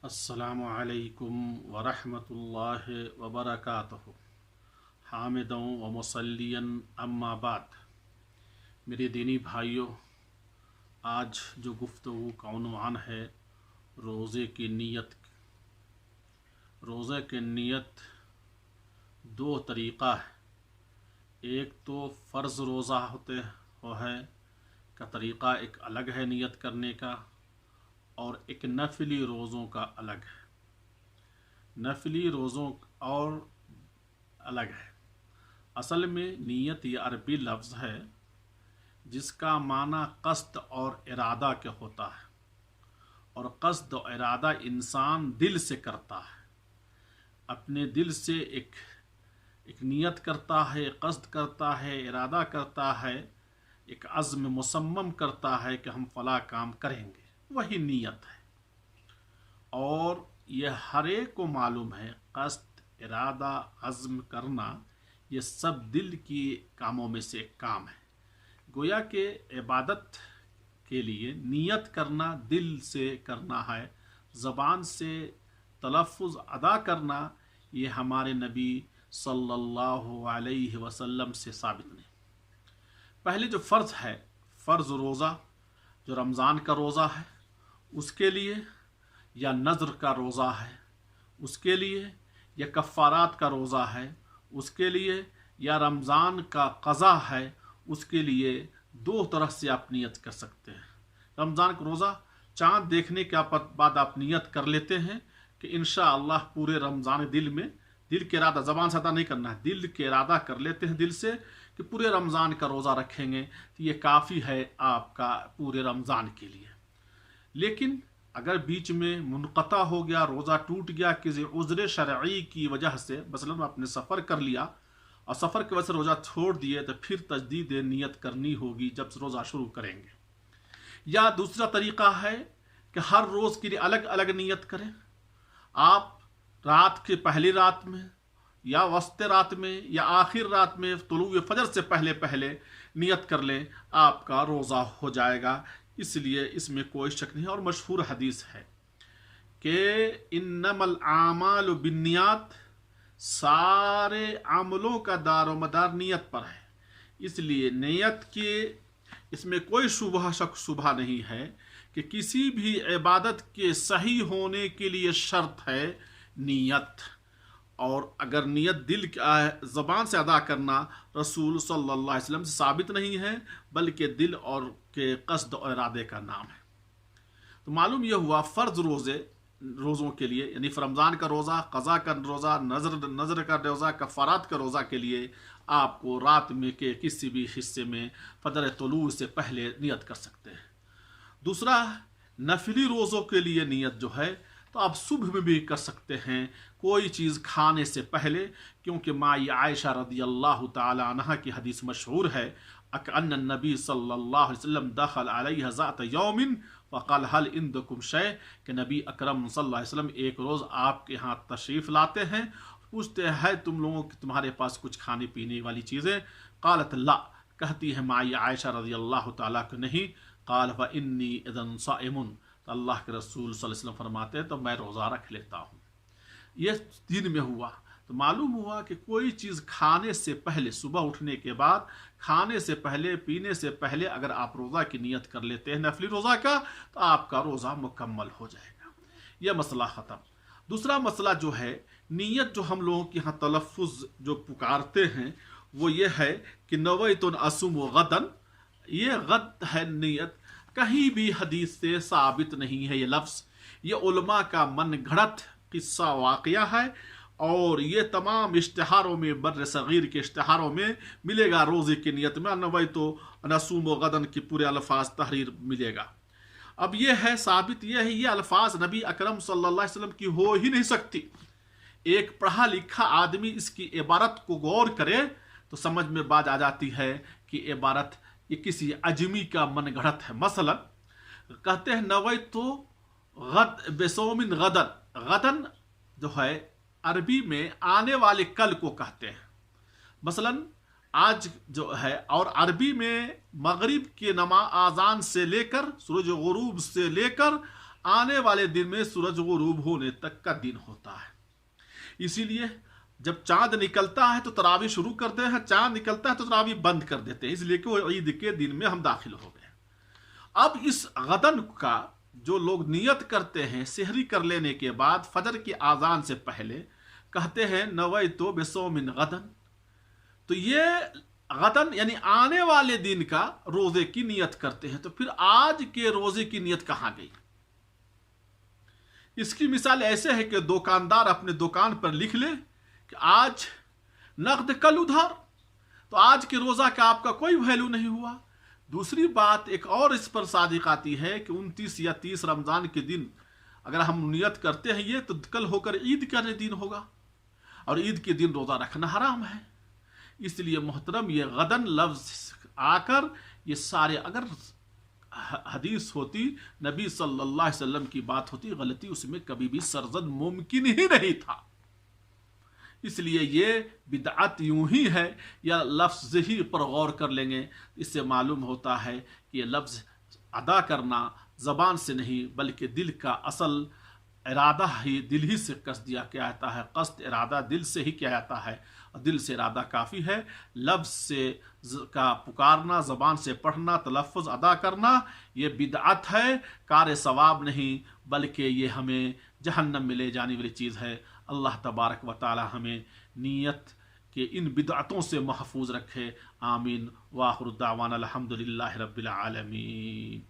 السلام علیکم ورحمۃ اللہ وبرکاتہ حامدوں و مسلین اما بعد۔ میرے دینی بھائیوں، آج جو گفتگو کا عنوان ہے روزے کی نیت۔ روزے کی نیت دو طریقہ ہے، ایک تو فرض روزہ کا طریقہ ایک الگ ہے نیت کرنے کا، اور ایک نفلی روزوں کا الگ ہے۔ نفلی روزوں اور الگ ہے۔ اصل میں نیت یہ عربی لفظ ہے جس کا معنی قصد اور ارادہ کے ہوتا ہے، اور قصد و ارادہ انسان دل سے کرتا ہے، اپنے دل سے ایک نیت کرتا ہے، قصد کرتا ہے، ارادہ کرتا ہے، ایک عزم مصمم کرتا ہے کہ ہم فلاں کام کریں گے، وہی نیت ہے۔ اور یہ ہر ایک کو معلوم ہے، قصد، ارادہ، عزم کرنا یہ سب دل کی کاموں میں سے ایک کام ہے۔ گویا کہ عبادت کے لیے نیت کرنا دل سے کرنا ہے، زبان سے تلفظ ادا کرنا یہ ہمارے نبی صلی اللہ علیہ وسلم سے ثابت نہیں۔ پہلے جو فرض ہے، فرض روزہ جو رمضان کا روزہ ہے اس کے لیے، یا نذر کا روزہ ہے اس کے لیے، یا کفارات کا روزہ ہے اس کے لیے، یا رمضان کا قضا ہے اس کے لیے، دو طرح سے آپ نیت کر سکتے ہیں۔ رمضان کا روزہ چاند دیکھنے کے بعد آپ نیت کر لیتے ہیں کہ انشاءاللہ پورے رمضان دل کے ارادہ، زبان سے ادا نہیں کرنا ہے، دل کے ارادہ کر لیتے ہیں دل سے کہ پورے رمضان کا روزہ رکھیں گے، تو یہ کافی ہے آپ کا پورے رمضان کے لیے۔ لیکن اگر بیچ میں منقطع ہو گیا، روزہ ٹوٹ گیا کسی عذر شرعی کی وجہ سے، مثلا آپ نے سفر کر لیا اور سفر کی وجہ سے روزہ چھوڑ دیے، تو پھر تجدید نیت کرنی ہوگی جب سے روزہ شروع کریں گے۔ یا دوسرا طریقہ ہے کہ ہر روز کے لیے الگ الگ نیت کریں۔ آپ رات کے پہلی رات میں، یا وسط رات میں، یا آخر رات میں طلوع فجر سے پہلے نیت کر لیں، آپ کا روزہ ہو جائے گا۔ اس لیے اس میں کوئی شک نہیں ہے، اور مشہور حدیث ہے کہ انما الاعمال بالنیات، سارے عملوں کا دار و مدار نیت پر ہے۔ اس لیے نیت کے اس میں کوئی شبہ نہیں ہے کہ کسی بھی عبادت کے صحیح ہونے کے لیے شرط ہے نیت۔ اور اگر نیت زبان سے ادا کرنا رسول صلی اللہ علیہ وسلم سے ثابت نہیں ہے، بلکہ دل اور کے قصد اور ارادے کا نام ہے۔ تو معلوم یہ ہوا فرض روزوں کے لیے، یعنی رمضان کا روزہ، قضا کا روزہ، نذر کا روزہ، کفارات کا روزہ کے لیے آپ کو رات میں کے کسی بھی حصے میں فجر طلوع سے پہلے نیت کر سکتے ہیں۔ دوسرا، نفلی روزوں کے لیے نیت جو ہے تو آپ صبح میں بھی کر سکتے ہیں، کوئی چیز کھانے سے پہلے، کیونکہ مائی عائشہ رضی اللہ تعالی عنہ کی حدیث مشہور ہے ان النبی صلی اللہ علیہ وسلم دخل علیہ ذات یوم فقال هل عندکم شیء، کہ نبی اکرم صلی اللہ علیہ وسلم ایک روز آپ کے ہاں تشریف لاتے ہیں، پوچھتے ہیں تم لوگوں کی تمہارے پاس کچھ کھانے پینے والی چیزیں؟ قالت لا، کہتی ہے مائی عائشہ رضی اللہ تعالیٰ کہ نہیں۔ قال فانی اذا صائم، تو اللہ کے رسول صلی اللہ علیہ وسلم فرماتے ہیں تو میں روزہ رکھ لیتا ہوں۔ یہ دن میں ہوا، تو معلوم ہوا کہ کوئی چیز کھانے سے پہلے، صبح اٹھنے کے بعد کھانے سے پہلے، پینے سے پہلے اگر آپ روزہ کی نیت کر لیتے ہیں نفلی روزہ کا، تو آپ کا روزہ مکمل ہو جائے گا۔ یہ مسئلہ ختم۔ دوسرا مسئلہ جو ہے نیت، جو ہم لوگوں کے ہاں تلفظ جو پکارتے ہیں وہ یہ ہے کہ نویت اصوم غدا، یہ غد ہے نیت، کہیں بھی حدیث سے ثابت نہیں ہے یہ لفظ، یہ علماء کا من گھڑت قصہ واقعہ ہے، اور یہ تمام اشتہاروں میں، بر صغیر کے اشتہاروں میں ملے گا، روزے کی نیت میں نویت اصوم غدا کی پورے الفاظ تحریر ملے گا۔ اب یہ ہے ثابت، یہ ہے یہ الفاظ نبی اکرم صلی اللہ علیہ وسلم کی ہو ہی نہیں سکتی۔ ایک پڑھا لکھا آدمی اس کی عبارت کو غور کرے تو سمجھ میں بات آ جاتی ہے کہ عبارت یہ کسی عجمی کا من گھڑت ہے۔ مثلا کہتے ہیں نویت غد بصوم غدن، غدن جو ہے عربی میں آنے والے کل کو کہتے ہیں۔ مثلا آج جو ہے، اور عربی میں مغرب کی نماز اذان سے لے کر سورج غروب سے لے کر آنے والے دن میں سورج غروب ہونے تک کا دن ہوتا ہے. اسی لیے جب چاند نکلتا ہے تو تراویح شروع کرتے ہیں، چاند نکلتا ہے تو تراویح بند کر دیتے ہیں، اس لیے کہ وہ عید کے دن میں ہم داخل ہو گئے. اب اس غدن کا جو لوگ نیت کرتے ہیں سحری کر لینے کے بعد فجر کی اذان سے پہلے کہتے ہیں نویت بصوم غدن، تو یہ غدن یعنی آنے والے دن کا روزے کی نیت کرتے ہیں. تو پھر آج کے روزے کی نیت کہاں گئی؟ اس کی مثال ایسے ہے کہ دکاندار اپنے دکان پر لکھ لے کہ آج نقد کل ادھار، تو آج کے روزہ کا آپ کا کوئی ویلو نہیں ہوا. دوسری بات ایک اور اس پر صادق آتی ہے کہ 29 یا 30 رمضان کے دن اگر ہم نیت کرتے ہیں یہ تو کل ہو کر عید کا دن ہوگا، اور عید کے دن روزہ رکھنا حرام ہے. اس لیے محترم یہ غدن لفظ آ کر یہ سارے، اگر حدیث ہوتی نبی صلی اللہ علیہ وسلم کی بات ہوتی، غلطی اس میں کبھی بھی سرزد ممکن ہی نہیں تھا. اس لیے یہ بدعت یوں ہی ہے، یا لفظ ہی پر غور کر لیں گے اس سے معلوم ہوتا ہے کہ یہ لفظ ادا کرنا زبان سے نہیں بلکہ دل کا اصل ارادہ ہی، دل ہی سے قصد کیا جاتا ہے. قصد ارادہ دل سے ہی کیا جاتا ہے، اور دل سے ارادہ کافی ہے. لفظ سے کا پکارنا، زبان سے پڑھنا، تلفظ ادا کرنا یہ بدعت ہے، کار ثواب نہیں بلکہ یہ ہمیں جہنم میں لے جانے والی چیز ہے. اللہ تبارک و تعالی ہمیں نیت کے ان بدعتوں سے محفوظ رکھے. آمین. وآخر دعوانا الحمدللہ رب العالمین.